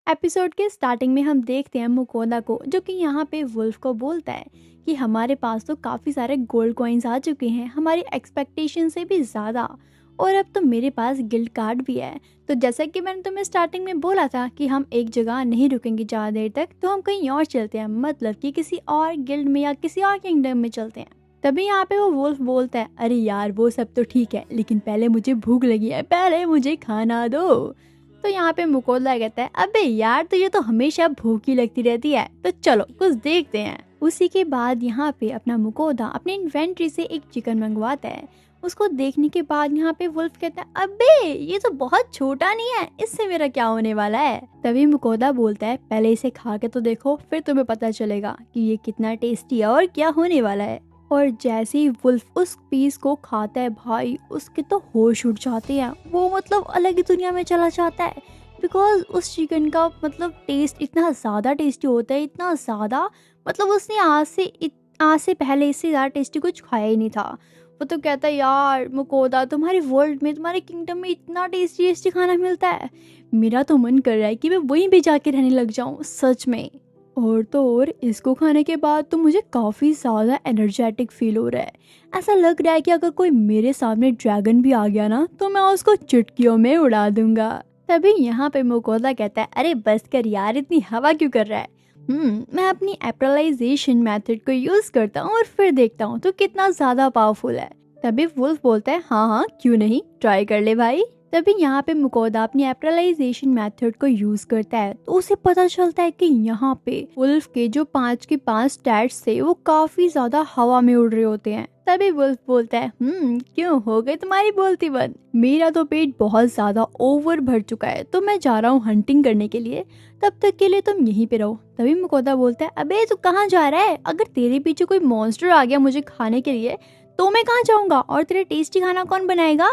Episode के starting में हम देखते हैं मुकोदा को, जो कि यहाँ पे वुल्फ को बोलता है कि हमारे पास तो काफ़ी सारे गोल्ड कॉइन्स आ चुके हैं, हमारी एक्सपेक्टेशन से भी ज़्यादा, और अब तो मेरे पास गिल्ड कार्ड भी है। तो जैसा कि मैंने तुम्हें स्टार्टिंग में बोला था कि हम एक जगह नहीं रुकेंगे ज़्यादा देर तक, तो हम कहीं और चलते हैं, मतलब कि किसी और गिल्ड में या किसी और किंगडम में चलते हैं। तभी यहाँ पे वो वुल्फ बोलता है, अरे यार वो सब तो ठीक है, लेकिन पहले मुझे भूख लगी है, पहले मुझे खाना दो। तो यहाँ पे मुकोदा कहता है, अबे यार तुझे तो हमेशा भूखी लगती रहती है, तो चलो कुछ देखते हैं। उसी के बाद यहाँ पे अपना मुकोदा अपने इन्वेंट्री से एक चिकन मंगवाता है। उसको देखने के बाद यहाँ पे वुल्फ कहता है, अबे ये तो बहुत छोटा नहीं है, इससे मेरा क्या होने वाला है। तभी मुकोदा बोलता है, पहले इसे खा के तो देखो, फिर तुम्हें पता चलेगा कि ये कितना टेस्टी है और क्या होने वाला है। और जैसे ही वुल्फ उस पीस को खाता है भाई, उसके तो होश उड़ जाते हैं। वो मतलब अलग ही दुनिया में चला जाता है, बिकॉज उस चिकन का मतलब टेस्ट इतना ज़्यादा टेस्टी होता है, इतना ज़्यादा, मतलब उसने आज से पहले इससे ज़्यादा टेस्टी कुछ खाया ही नहीं था। वो तो कहता है, यार मुकोदा तुम्हारे वर्ल्ड में, तुम्हारे किंगडम में इतना टेस्टी टेस्टी खाना मिलता है, मेरा तो मन कर रहा है कि मैं वहीं पे जाके रहने लग जाऊँ सच में। और तो और इसको खाने के बाद तो मुझे काफ़ी ज़्यादा एनर्जेटिक फील हो रहा है। ऐसा लग रहा है कि अगर कोई मेरे सामने ड्रैगन भी आ गया ना, तो मैं उसको चुटकियों में उड़ा दूंगा। तभी यहाँ पे मुकोदा कहता है, अरे बस कर यार, इतनी हवा क्यों कर रहा है। मैं अपनी एप्रलाइजेशन मेथड को यूज़ करता हूँ और फिर देखता हूँ तो कितना ज़्यादा पावरफुल है। तभी वुल्फ बोलता है, हाँ हाँ क्यों नहीं, ट्राई कर ले भाई। तभी यहाँ पे मुकोदा अपनी एप्रलाइजेशन मेथड को यूज करता है, तो उसे पता चलता है कि यहाँ पे वुल्फ के जो 5 के 5 स्टैट्स थे वो काफी ज्यादा हवा में उड़ रहे होते हैं। तभी वुल्फ बोलता है, क्यों हो गई तुम्हारी बोलती बंद, मेरा तो पेट बहुत ज्यादा ओवर भर चुका है, तो मैं जा रहा हूँ हंटिंग करने के लिए, तब तक के लिए तुम यहीं पे रहो। तभी मुकोदा बोलता है, अबे तू कहाँ जा रहा है, अगर तेरे पीछे कोई मॉन्स्टर आ गया मुझे खाने के लिए तो मैं कहाँ जाऊंगा, और तेरा टेस्टी खाना कौन बनाएगा।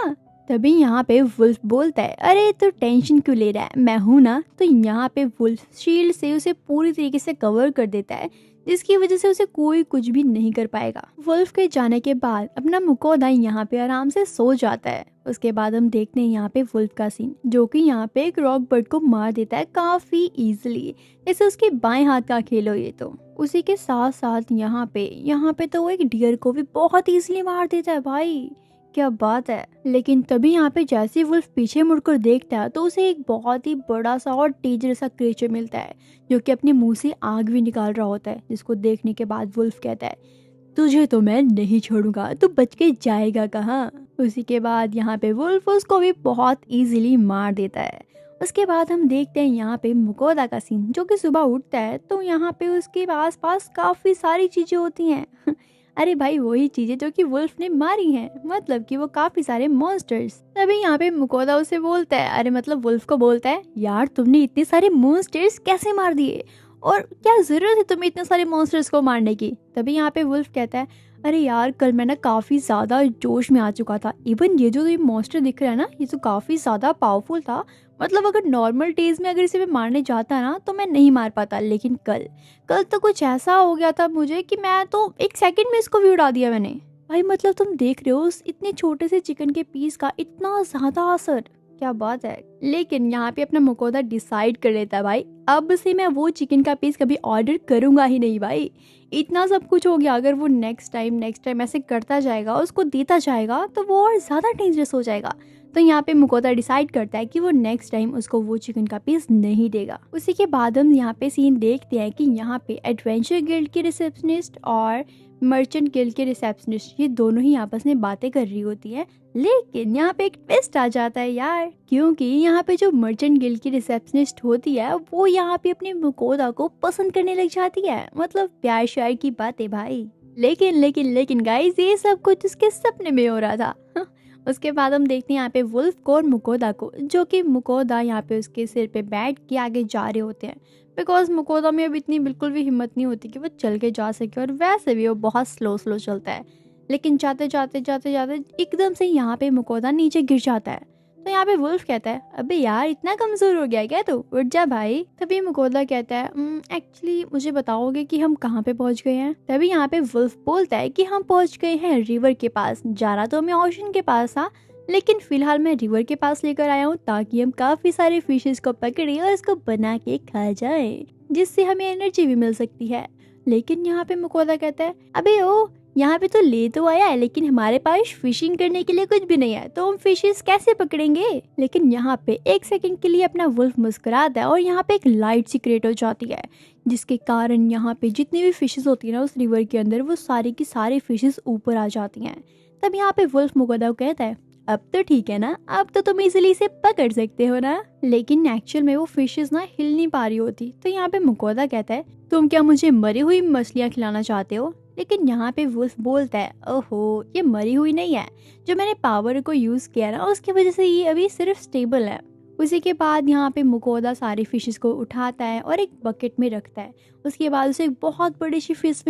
तभी यहाँ पे वुल्फ बोलता है, अरे तो टेंशन क्यों ले रहा है, मैं हूं ना। तो यहाँ पे वुल्फ शील्ड से उसे पूरी तरीके से कवर कर देता है, जिसकी वजह से उसे कोई कुछ भी नहीं कर पाएगा। वुल्फ के जाने के बाद अपना मुकोदा यहाँ पे आराम से सो जाता है। उसके बाद हम देखते हैं यहाँ पे वुल्फ का सीन, जो कि यहाँ पे एक रॉक बर्ड को मार देता है काफी इजीली, जैसे उसके बाएं हाथ का खेल हो ये तो। उसी के साथ साथ यहाँ पे तो वो एक डियर को भी बहुत इजीली मार देता है भाई, क्या बात है। लेकिन तभी यहाँ पे जैसे वुल्फ पीछे मुड़कर देखता है तो उसे एक बहुत ही बड़ा सा और डेंजरस सा क्रिएचर मिलता है, जो कि अपने मुंह से आग भी निकाल रहा होता है, जिसको देखने के बाद वुल्फ कहता है, तुझे तो मैं नहीं छोड़ूंगा, तू बच के जाएगा कहाँ। उसी के बाद यहाँ पे वुल्फ उसको भी बहुत इजीली मार देता है। उसके बाद हम देखते हैं यहाँ पे मुकोदा का सीन, जो कि सुबह उठता है तो यहाँ पे उसके आस पास काफी सारी चीजें होती हैं अरे भाई वही चीजें जो कि वुल्फ ने मारी हैं, मतलब कि वो काफी सारे मॉन्स्टर्स। तभी यहाँ पे मुकोदा उसे बोलता है, अरे मतलब वुल्फ को बोलता है, यार तुमने इतने सारे मॉन्स्टर्स कैसे मार दिए, और क्या जरूरत है तुम्हें इतने सारे मॉन्स्टर्स को मारने की। तभी यहाँ पे वुल्फ कहता है, अरे यार कल मैं ना काफी ज्यादा जोश में आ चुका था, इवन ये जो ये मॉन्स्टर दिख रहा है ना, ये तो काफी ज्यादा पावरफुल था, मतलब अगर नॉर्मल डेज में अगर इसे मैं मारने जाता ना तो मैं नहीं मार पाता, लेकिन कल तो कुछ ऐसा हो गया था मुझे कि मैं तो एक सेकंड में इसको भी उड़ा दिया मैंने। भाई मतलब तुम देख रहे हो उस इतने छोटे से चिकन के पीस का इतना ज्यादा असर, क्या बात है। लेकिन यहाँ पे अपना मुकोदा डिसाइड कर लेता है, भाई अब से मैं वो चिकन का पीस कभी ऑर्डर करूंगा ही नहीं भाई, इतना सब कुछ हो गया, अगर वो नेक्स्ट टाइम ऐसे करता जाएगा, उसको देता जाएगा, तो वो और ज़्यादा डेंजरस हो जाएगा। तो यहाँ पे मुकोदा डिसाइड करता है कि वो नेक्स्ट टाइम उसको वो चिकन का पीस नहीं देगा। उसी के बाद हम यहाँ पे सीन देखते हैं कि यहाँ पे एडवेंचर गिल्ड के रिसेप्शनिस्ट और मर्चेंट गिल्ड के रिसेप्शनिस्ट, ये दोनों ही आपस में बातें कर रही होती है। लेकिन यहाँ पे एक ट्विस्ट आ जाता है यार, क्योंकि यहाँ पे जो मर्चेंट गिल्ड की रिसेप्शनिस्ट होती है वो यहाँ पे अपने मुकोदा को पसंद करने लग जाती है, मतलब प्यार श्यार की बातें भाई। लेकिन गाइस ये सब कुछ उसके सपने में हो रहा था उसके बाद हम देखते हैं यहाँ पे वुल्फ को और मुकोदा को, जो कि मुकोदा यहाँ पे उसके सिर पे बैठ के आगे जा रहे होते हैं, बिकॉज मुकोदा में अब इतनी बिल्कुल भी हिम्मत नहीं होती कि वो चल के जा सके, और वैसे भी वो बहुत स्लो चलता है। लेकिन जाते जाते एकदम से यहाँ पे मुकोदा नीचे गिर जाता है। तो यहाँ पे वुल्फ कहता है, अबे यार इतना कमजोर हो गया क्या तू, उठ जा भाई। तभी मुकोदा कहता है, एक्चुअली मुझे बताओगे कि हम कहाँ पे पहुँच गए हैं। तभी यहाँ पे वुल्फ बोलता है कि हम पहुँच गए हैं रिवर के पास, जा रहा तो हमें ओशन के पास था, लेकिन फिलहाल मैं रिवर के पास लेकर आया हूँ ताकि हम काफी सारे फिशेस को पकड़े और इसको बना के खा जाए, जिससे हमें एनर्जी भी मिल सकती है। लेकिन यहाँ पे मकोदा कहता है, अबे ओ, यहाँ पे तो ले तो आया है लेकिन हमारे पास फिशिंग करने के लिए कुछ भी नहीं है, तो हम फिशेस कैसे पकड़ेंगे। लेकिन यहाँ पे एक सेकंड के लिए अपना वुल्फ मुस्कुराता है और यहाँ पे एक लाइट सी क्रिएट हो जाती है, जिसके कारण यहाँ पे जितनी भी फिशेस होती है ना उस रिवर के अंदर, वो सारी की सारी फिशेस ऊपर आ जाती हैं। तब यहाँ पे वुल्फ मकोदा को कहता है, अब तो ठीक है ना, अब तो तुम इजिली इसे पकड़ सकते हो ना। लेकिन एक्चुअल में वो फिशेस ना हिल नहीं पा रही होती। तो यहाँ पे मकोदा कहता है, तुम क्या मुझे मरी हुई मछलियाँ खिलाना चाहते हो। लेकिन यहाँ पे वुल्फ बोलता है, ओहो, ये मरी हुई नहीं है, जो मैंने पावर को यूज किया ना उसकी वजह से ये अभी सिर्फ स्टेबल है। उसी के बाद यहाँ पे मकोदा सारी फिशेस को उठाता है और एक बकेट में रखता है। उसके बाद उसे एक बहुत बड़ी सी फिश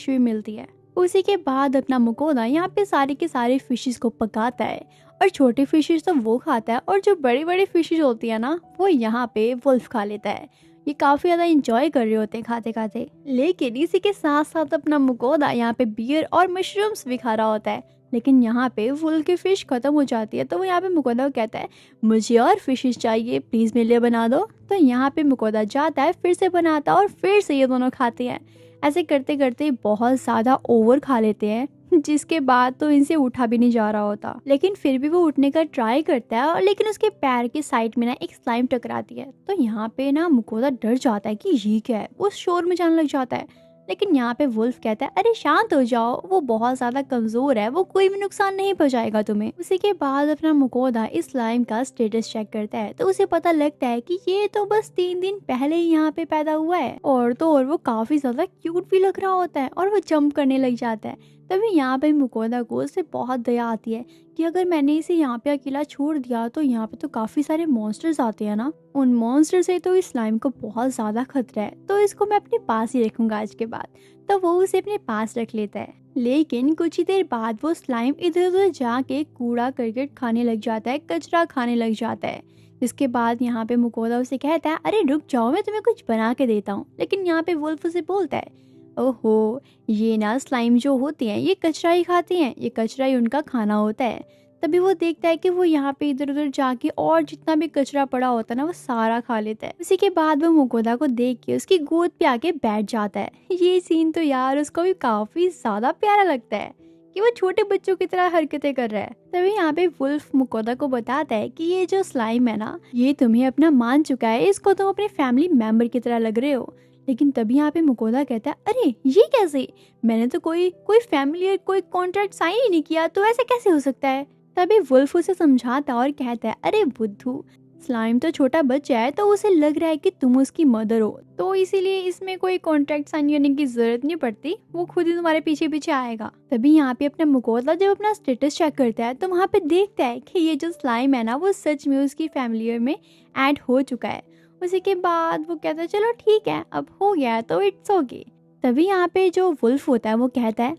भी मिलती है। उसी के बाद अपना मकोदा यहाँ पे सारे के सारे फिशेस को पकाता है और छोटी फिशेस तो वो खाता है और जो बड़ी बड़ी फिशेस होती है ना वो यहाँ पे वुल्फ खा लेता है। ये काफ़ी ज़्यादा इंजॉय कर रहे होते हैं खाते खाते। लेकिन इसी के साथ साथ अपना मकोदा यहाँ पे बियर और मशरूम्स भी खा रहा होता है। लेकिन यहाँ पे वुल्फ की फ़िश ख़त्म हो जाती है, तो वो यहाँ पे मकोदा को कहता है, मुझे और फिशेस चाहिए, प्लीज़ मेरे लिए बना दो। तो यहाँ पे मकोदा जाता है, फिर से बनाता है और फिर से ये दोनों खाते हैं। ऐसे करते करते बहुत ज़्यादा ओवर खा लेते हैं, जिसके बाद तो इनसे उठा भी नहीं जा रहा होता। लेकिन फिर भी वो उठने का ट्राई करता है और लेकिन उसके पैर के साइड में ना एक स्लाइम टकराती है। तो यहाँ पे ना मकोदा डर जाता है कि ये क्या है, वो शोर में जाने लग जाता है। लेकिन यहाँ पे वुल्फ कहता है, अरे शांत हो जाओ, वो बहुत ज्यादा कमजोर है, वो कोई भी नुकसान नहीं पहुंचाएगा तुम्हें। उसी के बाद अपना मकोदा इस स्लाइम का स्टेटस चेक करता है, तो उसे पता लगता है कि ये तो बस 3 दिन पहले ही यहाँ पे पैदा हुआ है। और तो और वो काफी ज्यादा क्यूट भी लग रहा होता है और वो जंप करने लग जाता है। तभी यहाँ पे मकोदा को उससे बहुत दया आती है कि अगर मैंने इसे यहाँ पे अकेला छोड़ दिया तो यहाँ पे तो काफी सारे मॉन्स्टर्स आते हैं ना, उन मॉन्स्टर से तो इस स्लाइम को बहुत ज्यादा खतरा है, तो इसको मैं अपने पास ही रखूंगा आज के बाद। तो वो उसे अपने पास रख लेता है। लेकिन कुछ ही देर बाद वो स्लाइम इधर उधर जाके कूड़ा करकट खाने लग जाता है, कचरा खाने लग जाता है। इसके बाद यहाँ पे मकोदा उसे कहता है, अरे रुक जाओ, मैं तुम्हें कुछ बना के देता हूँ। लेकिन यहाँ पे वुल्फ उसे बोलता है, ओहो, ये ना स्लाइम जो होती हैं ये कचरा ही खाती हैं, ये कचरा ही उनका खाना होता है। तभी वो देखता है कि वो यहाँ पे इधर उधर जाके और जितना भी कचरा पड़ा होता है ना वो सारा खा लेता है। उसी के बाद वो मकोदा को देख के उसकी गोद पे आके बैठ जाता है। ये सीन तो यार उसको भी काफी ज्यादा प्यारा लगता है कि वो छोटे बच्चों की तरह हरकतें कर रहा है। तभी यहाँ पे वुल्फ मकोदा को बताता है कि ये जो स्लाइम है ना ये तुम्हें अपना मान चुका है, इसको तुम अपने फैमिली मेंबर की तरह लग रहे हो। लेकिन तभी यहाँ पे मकोदा कहता है, अरे ये कैसे, मैंने तो कोई फैमिली और कोई कॉन्ट्रैक्ट साइन ही नहीं किया, तो ऐसे कैसे हो सकता है। तभी वुल्फ उसे समझाता और कहता है, अरे बुद्धू, स्लाइम तो छोटा बच्चा है, तो उसे लग रहा है कि तुम उसकी मदर हो, तो इसीलिए इसमें कोई कॉन्ट्रैक्ट साइन करने की जरूरत नहीं पड़ती, वो खुद ही तुम्हारे पीछे पीछे आएगा। तभी यहाँ पे अपना मकोदा जब अपना स्टेटस चेक करता है तो वहाँ पे देखता है कि ये जो स्लाइम है ना वो सच में उसकी फैमिली में ऐड हो चुका है। उसी के बाद वो कहता है, चलो ठीक है, अब हो गया है तो इट्स ओके। तभी यहाँ पे जो वुल्फ होता है वो कहता है,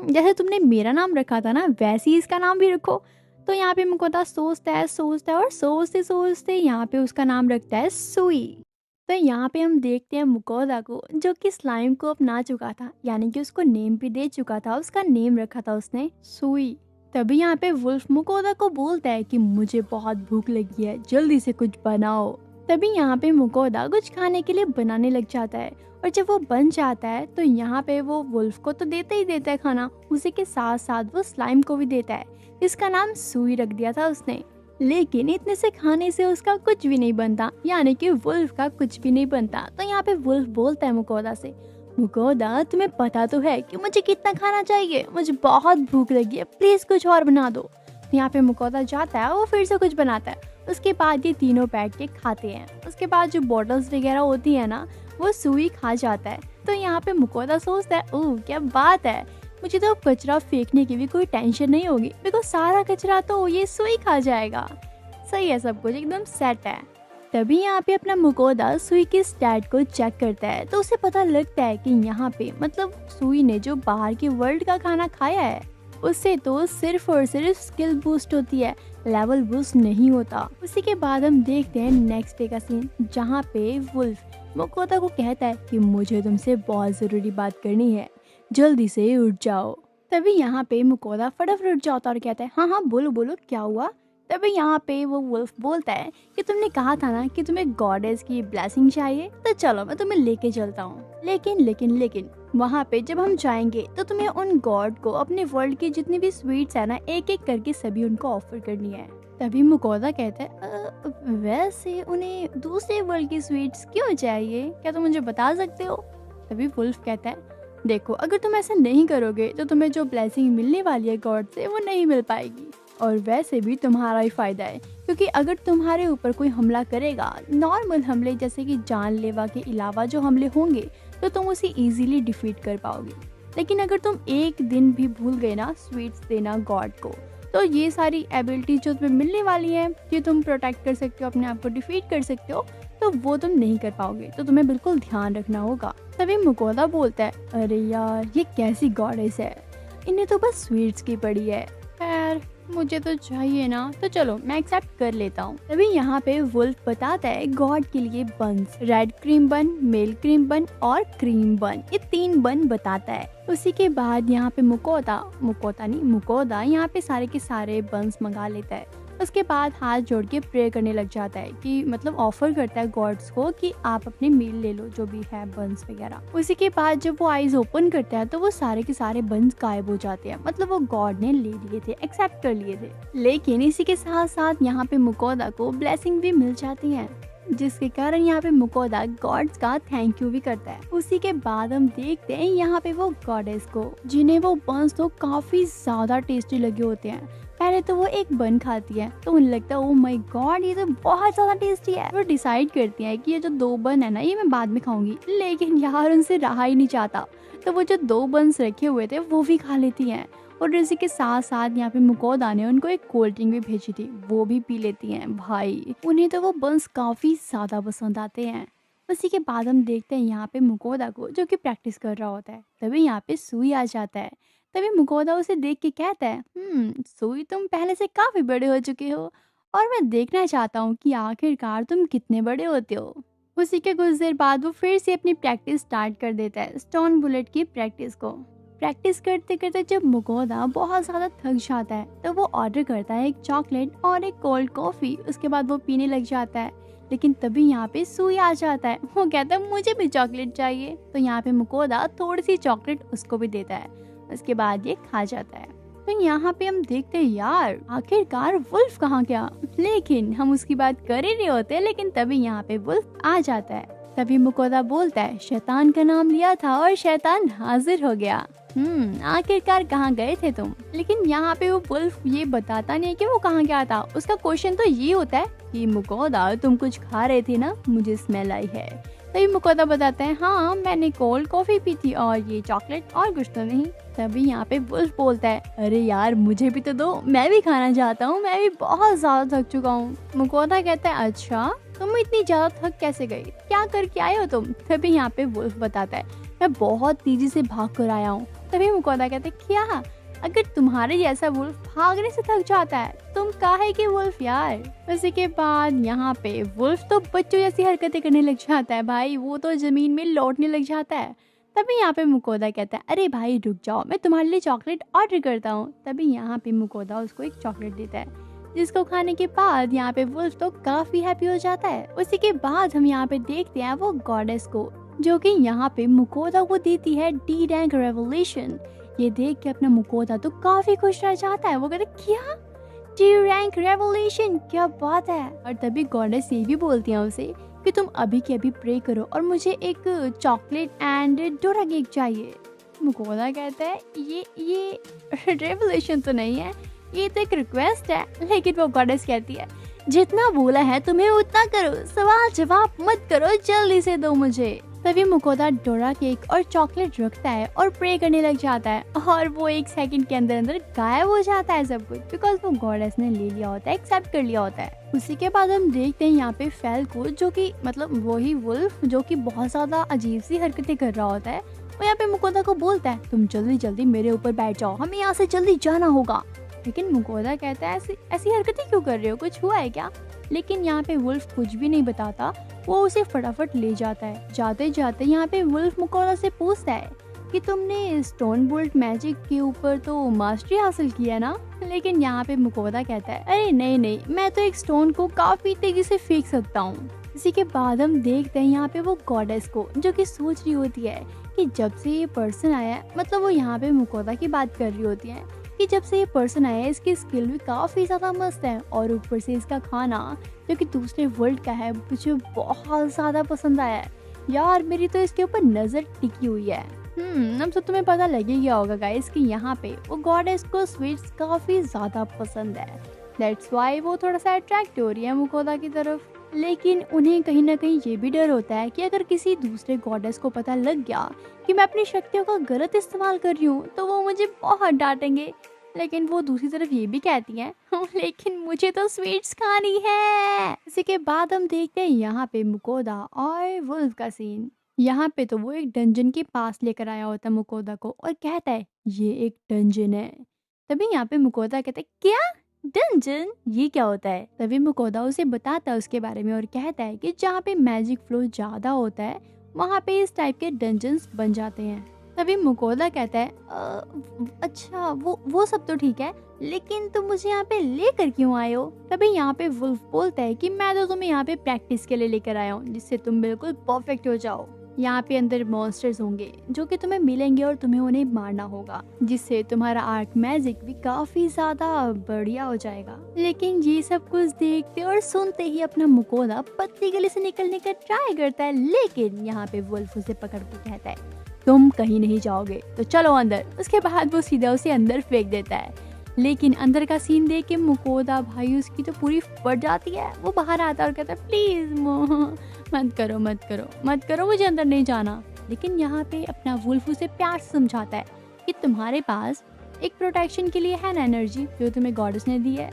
जैसे तुमने मेरा नाम रखा था ना वैसे ही इसका नाम भी रखो। तो यहाँ पे मकोदा सोचता है और सोचते सोचते यहाँ पे उसका नाम रखता है सुई। तो यहाँ पे हम देखते हैं मकोदा को जो कि स्लाइम को अपना चुका था, यानी कि उसको नेम भी दे चुका था, उसका नेम रखा था उसने सुई। तभी यहाँ पे वुल्फ मकोदा को बोलता है कि मुझे बहुत भूख लगी है, जल्दी से कुछ बनाओ। तभी यहाँ पे मकोदा कुछ खाने के लिए बनाने लग जाता है और जब वो बन जाता है तो यहाँ पे वो वुल्फ को तो देता ही देता है खाना, उसी के साथ साथ वो स्लाइम को भी देता है, इसका नाम सुई रख दिया था उसने। लेकिन इतने से खाने से उसका कुछ भी नहीं बनता, यानी कि वुल्फ का कुछ भी नहीं बनता। तो यहाँ पे वुल्फ बोलता है मकोदा से, मकोदा तुम्हें पता तो है कि मुझे कितना खाना चाहिए, मुझे बहुत भूख लगी है, प्लीज कुछ और बना दो। तो यहाँ पे मकोदा जाता है, वो फिर से कुछ बनाता है। उसके बाद ये तीनों बैठ के खाते हैं। उसके बाद जो बॉटल्स वगैरह होती है ना वो सुई खा जाता है। तो यहाँ पे मकोदा सोचता है, ओह क्या बात है, मुझे तो कचरा फेंकने की भी कोई टेंशन नहीं होगी, बिकॉज सारा कचरा तो ये सुई खा जाएगा। सही है, सब कुछ एकदम सेट है। तभी यहाँ पे अपना मकोदा सुई के स्टैट को चेक करता है तो उसे पता लगता है कि यहाँ पे मतलब सुई ने जो बाहर के वर्ल्ड का खाना खाया है उससे तो सिर्फ और सिर्फ स्किल बूस्ट होती है, लेवल बूस्ट नहीं होता। उसी के बाद हम देखते हैं नेक्स्ट डे का सीन, जहाँ पे वुल्फ मकोदा को कहता है कि मुझे तुमसे बहुत ज़रूरी बात करनी है, जल्दी से उठ जाओ। तभी यहाँ पे मुकोदा फटाफट उठ जाता है और कहता है, हाँ हाँ बोलो बोलो क्या हुआ। तभी यहाँ पे वो वुल्फ बोलता है कि तुमने कहा था ना कि तुम्हें गॉडेस की ब्लेसिंग चाहिए, तो चलो मैं तुम्हें लेके चलता हूँ। लेकिन वहाँ पे जब हम जाएंगे तो तुम्हें उन गॉड को अपने वर्ल्ड की जितनी भी स्वीट्स है ना, एक एक करके सभी उनको ऑफर करनी है। तभी मुकोदा कहता है, वैसे उन्हें दूसरे वर्ल्ड की स्वीट्स क्यों चाहिए, क्या तुम मुझे बता सकते हो। तभी वुल्फ कहता है, देखो अगर तुम ऐसा नहीं करोगे तो तुम्हें जो ब्लेसिंग मिलने वाली है गॉड से वो नहीं मिल पाएगी, और वैसे भी तुम्हारा ही फायदा है, क्योंकि अगर तुम्हारे ऊपर कोई हमला करेगा, नॉर्मल हमले जैसे कि जानलेवा के अलावा जो हमले होंगे, तो तुम उसे इजीली डिफीट कर पाओगे। लेकिन अगर तुम एक दिन भी भूल गए ना स्वीट्स देना गॉड को, तो ये सारी एबिलिटी जो तुम्हें मिलने वाली है, ये तुम प्रोटेक्ट कर सकते हो, अपने आप को डिफीट कर सकते हो, तो वो तुम नहीं कर पाओगे। तो तुम्हें बिल्कुल ध्यान रखना होगा। तभी मुकोदा बोलता है, अरे यार ये कैसी गॉडेस है, इन्हें तो बस स्वीट्स की पड़ी है। खैर मुझे तो चाहिए ना, तो चलो मैं एक्सेप्ट कर लेता हूँ। तभी यहाँ पे वुल्फ बताता है गॉड के लिए बन्स, रेड क्रीम बन, मेल क्रीम बन और क्रीम बन, ये 3 बन बताता है। उसी के बाद यहाँ पे मुकोदा यहाँ पे सारे के सारे बन्स मंगा लेता है। उसके बाद हाथ जोड़ के प्रे करने लग जाता है कि मतलब ऑफर करता है गॉड्स को कि आप अपने मील ले लो जो भी है बन्स वगैरह। उसी के बाद जब वो आईज ओपन करता है तो वो सारे के सारे बन्स गायब हो जाते हैं, मतलब वो गॉड ने ले लिए थे, एक्सेप्ट कर लिए थे। लेकिन इसी के साथ साथ यहाँ पे मुकोदा को ब्लेसिंग भी मिल जाती है, जिसके कारण यहाँ पे मुकोदा गॉड्स का थैंक यू भी करता है। उसी के बाद हम देखते हैं यहाँ पे वो गॉडेस को, जिन्हें वो बन्स तो काफी ज्यादा टेस्टी लगे होते हैं। पहले तो वो एक बन खाती है तो उन्हें लगता है, ओ माय गॉड ये तो बहुत ज्यादा टेस्टी है। वो डिसाइड करती है कि ये जो 2 बन है ना, ये मैं बाद में खाऊंगी, लेकिन यार उनसे रहा ही नहीं चाहता, तो वो जो 2 बन्स रखे हुए थे वो भी खा लेती हैं। और इसी के साथ साथ यहाँ पे मुकोदा ने उनको एक कोल्ड ड्रिंक भी भेजी थी, वो भी पी लेती हैं। भाई उन्हें तो वो बन्स काफी ज्यादा पसंद आते हैं। उसी के बाद हम देखते हैं यहाँ पे मुकोदा को, जो कि प्रैक्टिस कर रहा होता है। तभी यहाँ पे सुई आ जाता है। तभी मुकोदा उसे देख के कहता है, सुई तुम पहले से काफी बड़े हो चुके हो, और मैं देखना चाहता हूँ कि आखिरकार तुम कितने बड़े होते हो। उसी के कुछ देर बाद वो फिर से अपनी प्रैक्टिस स्टार्ट कर देता है, स्टोन बुलेट की प्रैक्टिस को। प्रैक्टिस करते करते जब मुकोदा बहुत ज़्यादा थक जाता है तो वो ऑर्डर करता है एक चॉकलेट और एक कोल्ड कॉफ़ी। उसके बाद वो पीने लग जाता है, लेकिन तभी यहाँ पे सुई आ जाता है। वो कहता है मुझे भी चॉकलेट चाहिए, तो यहाँ पे मुकोदा थोड़ी सी चॉकलेट उसको भी देता है। उसके बाद ये खा जाता है। तो यहाँ पे हम देखते हैं यार आखिरकार वुल्फ कहाँ गया, लेकिन हम उसकी बात कर ही नहीं होते। लेकिन तभी यहाँ पे वुल्फ आ जाता है। तभी मुकोदा बोलता है, शैतान का नाम लिया था और शैतान हाजिर हो गया। आखिरकार कहाँ गए थे तुम। लेकिन यहाँ पे वो वुल्फ ये बताता नहीं कि वो कहाँ गया था। उसका क्वेश्चन तो ये होता है कि मुकोदा तुम कुछ खा रहे थे ना, मुझे स्मेल आई है। तभी मुकोदा बताता है, हाँ मैंने कोल्ड कॉफी पी थी और ये चॉकलेट, और कुछ तो नहीं। तभी यहाँ पे वुल्फ बोलता है, अरे यार मुझे भी तो दो, मैं भी खाना चाहता हूँ, मैं भी बहुत ज्यादा थक चुका हूँ। मुकोदा कहता है, अच्छा तुम इतनी ज्यादा थक कैसे गई, क्या करके आए हो तुम। तभी यहाँ पे वुल्फ बताता है, मैं बहुत तेजी से भाग कर आया हूँ। तभी मुकोदा कहते हैं, क्या अगर तुम्हारे जैसा वुल्फ भागने से थक जाता है, तुम काहे की वुल्फ यार। उसी के बाद यहाँ पे वुल्फ तो बच्चों जैसी हरकतें करने लग जाता है। भाई वो तो जमीन में लौटने लग जाता है। तभी यहाँ पे मुकोदा कहता है, अरे भाई रुक जाओ, मैं तुम्हारे लिए चॉकलेट ऑर्डर करता हूँ। तभी यहाँ पे मुकोदा उसको एक चॉकलेट देता है, जिसको खाने के बाद यहाँ पे वुल्फ तो काफी हैप्पी हो जाता है। उसी के बाद हम यहाँ पे देखते हैं वो गॉडेस को, जो कि यहाँ पे मुकोदा को देती है डी रैंक रेवोल्यूशन। ये देख के अपना मुकोदा तो काफी खुश रह जाता है। वो कहते क्या डी रैंक रेवोल्यूशन, क्या बात है। और तभी गॉडेस ये भी बोलती है उसे कि तुम अभी के अभी प्रे करो और मुझे एक चॉकलेट एंड डोरा केक चाहिए। मुकोदा कहता है ये रेवोल्यूशन तो नहीं है, ये तो एक रिक्वेस्ट है। लेकिन वो गॉडेस कहती है, जितना बोला है तुम्हें उतना करो, सवाल जवाब मत करो, जल्दी से दो मुझे। तभी मुकोदा डोरा केक और चॉकलेट रखता है और प्रे करने लग जाता है, और वो 1 सेकंड के अंदर अंदर गायब हो जाता है सब कुछ, बिकॉज वो गॉडेस ने ले लिया होता है, एक्सेप्ट कर लिया होता है। उसी के बाद हम देखते हैं यहाँ पे फेल को, जो कि मतलब वही वुल्फ जो कि बहुत ज्यादा अजीब सी हरकतें कर रहा होता है। वो यहाँ पे मुकोदा को बोलता है, तुम जल्दी जल्दी मेरे ऊपर बैठ जाओ, हमें यहाँ से जल्दी जाना होगा। लेकिन मुकोदा कहता है, ऐसी हरकतें क्यों कर रहे हो, कुछ हुआ है क्या। लेकिन यहाँ पे वुल्फ कुछ भी नहीं बताता, वो उसे फटाफट ले जाता है। जाते जाते यहाँ पे वुल्फ मुकोदा से पूछता है, कि तुमने स्टोन बोल्ट मैजिक के ऊपर तो मास्टरी हासिल किया ना। लेकिन यहाँ पे मुकोदा कहता है अरे नहीं नहीं, मैं तो एक स्टोन को काफी तेजी से फेंक सकता हूँ। इसी के बाद हम देखते हैं यहाँ पे वो गॉडेस को, जो कि सोच रही होती है कि जब से ये पर्सन आया है, मतलब वो यहाँ पे मुकोदा की बात कर रही होती है कि जब से ये पर्सन आया है इसकी स्किल भी काफ़ी ज़्यादा मस्त है, और ऊपर से इसका खाना जो कि दूसरे वर्ल्ड का है मुझे बहुत ज़्यादा पसंद आया है। यार मेरी तो इसके ऊपर नज़र टिकी हुई है। अब तो तुम्हें पता लग ही गया होगा गाइस कि यहाँ पे वो गॉडेस को स्वीट्स काफ़ी ज़्यादा पसंद है। दैट्स वाई वो थोड़ा सा अट्रैक्ट हो रही है मुकोदा की तरफ। लेकिन उन्हें कहीं ना कहीं ये भी डर होता है कि अगर किसी दूसरे गॉडेस को पता लग गया कि मैं अपनी शक्तियों का गलत इस्तेमाल कर रही हूँ तो वो मुझे बहुत डांटेंगे। लेकिन वो दूसरी तरफ ये भी कहती हैं लेकिन मुझे तो स्वीट्स खानी है। इसी के बाद हम देखते हैं यहाँ पे मुकोदा और वुल्फ का सीन। यहाँ पे तो वो एक डंजन के पास लेकर आया होता है मुकोदा को और कहता है ये एक डंजन है। तभी यहाँ पे मुकोदा कहता है क्या डंजन, ये क्या होता है। तभी मुकोदा उसे बताता है उसके बारे में और कहता है कि जहाँ पे मैजिक फ्लो ज्यादा होता है वहाँ पे इस टाइप के डंजन्स बन जाते हैं। तभी मुकोदा कहता है अच्छा वो सब तो ठीक है, लेकिन तुम मुझे यहाँ पे लेकर क्यों आए हो। तभी यहाँ पे वुल्फ बोलता है कि मैं तो तुम्हें यहाँ पे प्रैक्टिस के लिए लेकर आया हूँ जिससे तुम बिल्कुल परफेक्ट हो जाओ। यहाँ पे अंदर मॉन्स्टर्स होंगे जो कि तुम्हें मिलेंगे और तुम्हें उन्हें मारना होगा, जिससे तुम्हारा आर्क मैजिक भी काफी ज्यादा बढ़िया हो जाएगा। लेकिन ये सब कुछ देखते और सुनते ही अपना मुकोदा पतली गली से निकलने का ट्राई करता है, लेकिन यहाँ पे वुल्फ उसे पकड़ के कहता है तुम कहीं नहीं जाओगे तो चलो अंदर। उसके बाद वो सीधा उसे अंदर फेंक देता है। लेकिन अंदर का सीन देख के मुकोदा भाई उसकी तो पूरी फट जाती है। वो बाहर आता है और कहता है प्लीज मत करो मत करो मत करो, मुझे अंदर नहीं जाना। लेकिन यहाँ पे अपना वुल्फ उसे प्यार से समझाता है कि तुम्हारे पास एक प्रोटेक्शन के लिए है ना एनर्जी जो तुम्हें गॉडेस ने दी है,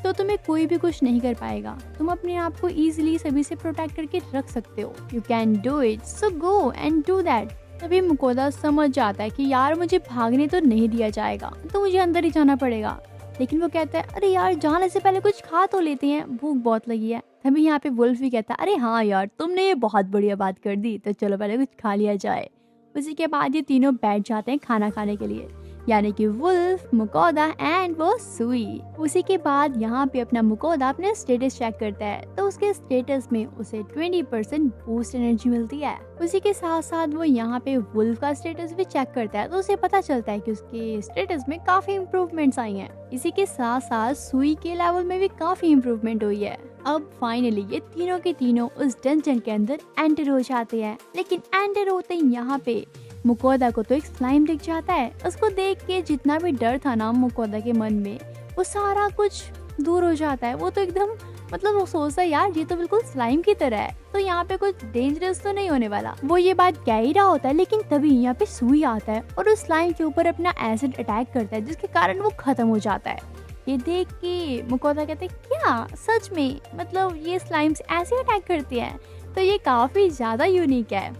तो तुम्हें कोई भी कुछ नहीं कर पाएगा। तुम अपने आप को इजीली सभी से प्रोटेक्ट करके रख सकते हो। You can do it, so go and do that. तभी मुकोदा समझ जाता है कि यार मुझे भागने तो नहीं दिया जाएगा, तो मुझे अंदर ही जाना पड़ेगा। लेकिन वो कहता है अरे यार जाने से पहले कुछ खा तो लेते हैं, भूख बहुत लगी है। तभी यहाँ पे वुल्फ भी कहता है अरे हाँ यार तुमने ये बहुत बढ़िया बात कर दी, तो चलो पहले कुछ खा लिया जाए। उसी के बाद ये तीनों बैठ जाते हैं खाना खाने के लिए, यानी कि वुल्फ, मुकोदा एंड वो सुई। उसी के बाद यहाँ पे अपना मुकोदा अपने स्टेटस चेक करता है, तो उसके स्टेटस में उसे 20% बूस्ट एनर्जी मिलती है। उसी के साथ साथ वो यहाँ पे वुल्फ का स्टेटस भी चेक करता है, तो उसे पता चलता है कि उसके स्टेटस में काफी इम्प्रूवमेंट्स आई हैं। इसी के साथ साथ सुई के लेवल में भी काफी इम्प्रूवमेंट हुई है। अब फाइनली ये तीनों के तीनों उस डंजन के अंदर एंटर हो जाते हैं। लेकिन एंटर होते ही यहाँ पे मुकोदा को तो एक स्लाइम दिख जाता है। उसको देख के जितना भी डर था ना मुकोदा के मन में, वो सारा कुछ दूर हो जाता है। वो तो एकदम मतलब वो सोचता है यार ये तो बिल्कुल स्लाइम की तरह है, तो यहाँ पे कुछ डेंजरस तो नहीं होने वाला। वो ये बात कह ही रहा होता है, लेकिन तभी यहाँ पे सुई आता है और उस स्लाइम के ऊपर अपना एसिड अटैक करता है, जिसके कारण वो खत्म हो जाता है। ये देख के मुकोदा कहते हैं क्या सच में, मतलब ये स्लाइम्स ऐसे अटैक करती हैं, तो ये काफी ज्यादा यूनिक है।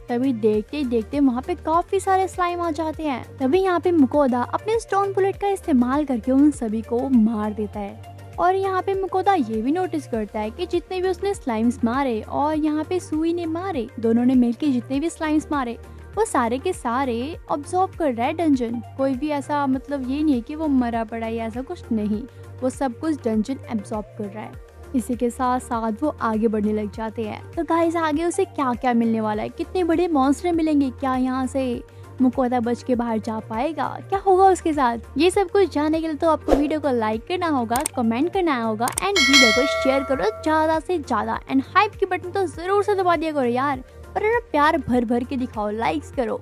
तभी देखते देखते वहाँ पे काफी सारे स्लाइम आ जाते हैं। तभी यहाँ पे मुकोदा अपने स्टोन बुलेट का इस्तेमाल करके उन सभी को मार देता है। और यहाँ पे मुकोदा ये भी नोटिस करता है कि जितने भी उसने स्लाइम्स मारे और यहाँ पे सुई ने मारे, दोनों ने मिलकर जितने भी स्लाइम्स मारे वो सारे के सारे ऑब्जॉर्व कर रहा है डंजन। कोई भी ऐसा मतलब ये नहीं है कि वो मरा पड़ा है, ऐसा कुछ नहीं, वो सब कुछ डंजन एब्जॉर्ब कर रहा है। इसी के साथ साथ वो आगे बढ़ने लग जाते हैं। तो गाइस आगे उसे क्या क्या मिलने वाला है, कितने बड़े मॉन्स्टर मिलेंगे, क्या यहाँ से मुकोदा बच के बाहर जा पाएगा, क्या होगा उसके साथ, ये सब कुछ जानने के लिए तो आपको वीडियो को लाइक करना होगा, कमेंट करना होगा एंड वीडियो को शेयर करो ज्यादा से ज्यादा एंड हाइप की बटन तो जरूर से दबा दिया करो यार, और प्यार भर भर के दिखाओ, लाइक्स करो।